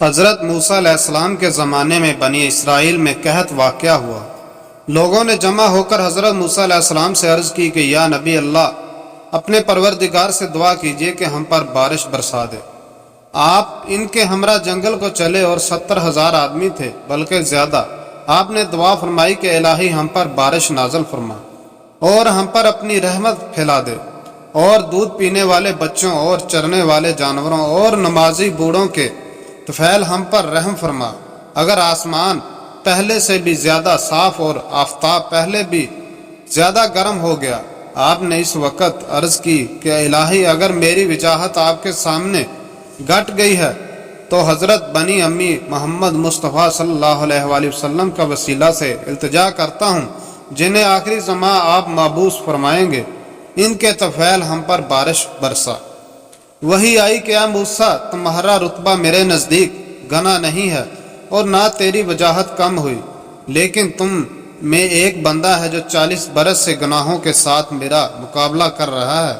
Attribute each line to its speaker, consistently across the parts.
Speaker 1: حضرت موسیٰ علیہ السلام کے زمانے میں بنی اسرائیل میں قحط واقع ہوا۔ لوگوں نے جمع ہو کر حضرت موسیٰ علیہ السلام سے عرض کی کہ یا نبی اللہ، اپنے پروردگار سے دعا کیجئے کہ ہم پر بارش برسا دے۔ آپ ان کے ہمراہ جنگل کو چلے اور 70,000 آدمی تھے بلکہ زیادہ۔ آپ نے دعا فرمائی کہ الہی ہم پر بارش نازل فرما اور ہم پر اپنی رحمت پھیلا دے، اور دودھ پینے والے بچوں اور چرنے والے جانوروں اور نمازی بوڑھوں کے طفیل ہم پر رحم فرما۔ اگر آسمان پہلے سے بھی زیادہ صاف اور آفتاب پہلے بھی زیادہ گرم ہو گیا۔ آپ نے اس وقت عرض کی کہ الہی اگر میری وجاہت آپ کے سامنے گھٹ گئی ہے تو حضرت بنی امی محمد مصطفیٰ صلی اللہ علیہ وآلہ وسلم کا وسیلہ سے التجا کرتا ہوں، جنہیں آخری زمان آپ مابعوث فرمائیں گے، ان کے طفیل ہم پر بارش برسا۔ وہی آئی کہ اے موسیٰ، تمہارا رتبہ میرے نزدیک گنا نہیں ہے اور نہ تیری وجاہت کم ہوئی، لیکن تم میں ایک بندہ ہے جو 40 برس سے گناہوں کے ساتھ میرا مقابلہ کر رہا ہے۔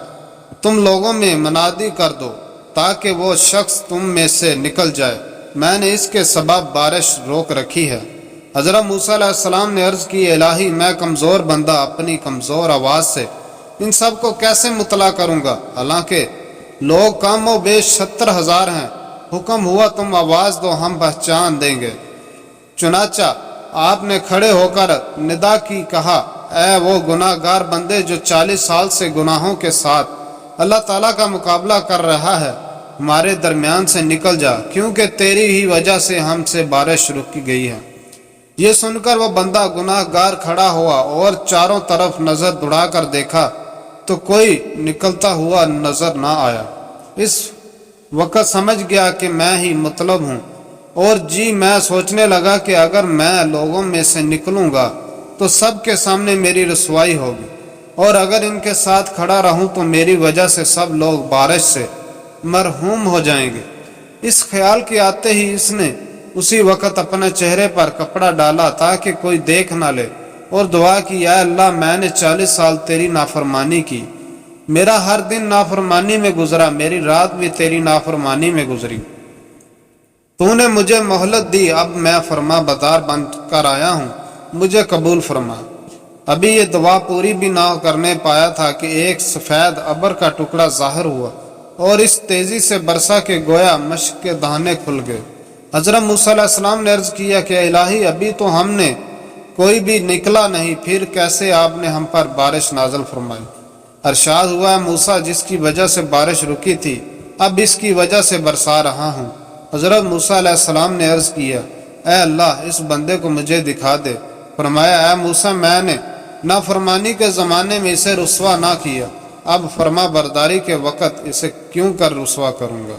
Speaker 1: تم لوگوں میں منادی کر دو تاکہ وہ شخص تم میں سے نکل جائے، میں نے اس کے سبب بارش روک رکھی ہے۔ حضرت موسیٰ علیہ السلام نے عرض کی الہی میں کمزور بندہ اپنی کمزور آواز سے ان سب کو کیسے مطلع کروں گا، حالانکہ لوگ کم و بیش 70,000 ہیں۔ حکم ہوا تم آواز دو، ہم پہچان دیں گے۔ چنانچہ آپ نے کھڑے ہو کر ندا کی، کہا اے وہ گناہ گار بندے جو 40 سال سے گناہوں کے ساتھ اللہ تعالیٰ کا مقابلہ کر رہا ہے، ہمارے درمیان سے نکل جا، کیونکہ تیری ہی وجہ سے ہم سے بارش رکی گئی ہے۔ یہ سن کر وہ بندہ گناہ گار کھڑا ہوا اور چاروں طرف نظر دوڑا کر دیکھا تو کوئی نکلتا ہوا نظر نہ آیا۔ اس وقت سمجھ گیا کہ میں ہی مطلب ہوں، اور میں سوچنے لگا کہ اگر میں لوگوں میں سے نکلوں گا تو سب کے سامنے میری رسوائی ہوگی، اور اگر ان کے ساتھ کھڑا رہوں تو میری وجہ سے سب لوگ بارش سے مرحوم ہو جائیں گے۔ اس خیال کے آتے ہی اس نے اسی وقت اپنے چہرے پر کپڑا ڈالا تاکہ کوئی دیکھ نہ لے، اور دعا کی اے اللہ میں نے 40 سال تیری نافرمانی کی، میرا ہر دن نافرمانی میں گزرا، میری رات بھی تیری نافرمانی میں گزری، تو نے مجھے مہلت دی، اب میں فرما بردار بن کر آیا ہوں، مجھے قبول فرما۔ ابھی یہ دعا پوری بھی نہ کرنے پایا تھا کہ ایک سفید ابر کا ٹکڑا ظاہر ہوا اور اس تیزی سے برسا کہ گویا مشق کے دہانے کھل گئے۔ حضرت موسیٰ علیہ السلام نے عرض کیا کہ الہی ابھی تو ہم نے کوئی بھی نکلا نہیں، پھر کیسے آپ نے ہم پر بارش نازل فرمائی؟ ارشاد ہوا موسیٰ جس کی وجہ سے بارش رکی تھی اب اس کی وجہ سے برسا رہا ہوں۔ حضرت موسیٰ علیہ السلام نے عرض کیا اے اللہ اس بندے کو مجھے دکھا دے۔ فرمایا اے موسیٰ میں نے نافرمانی کے زمانے میں اسے رسوا نہ کیا، اب فرما برداری کے وقت اسے کیوں کر رسوا کروں گا؟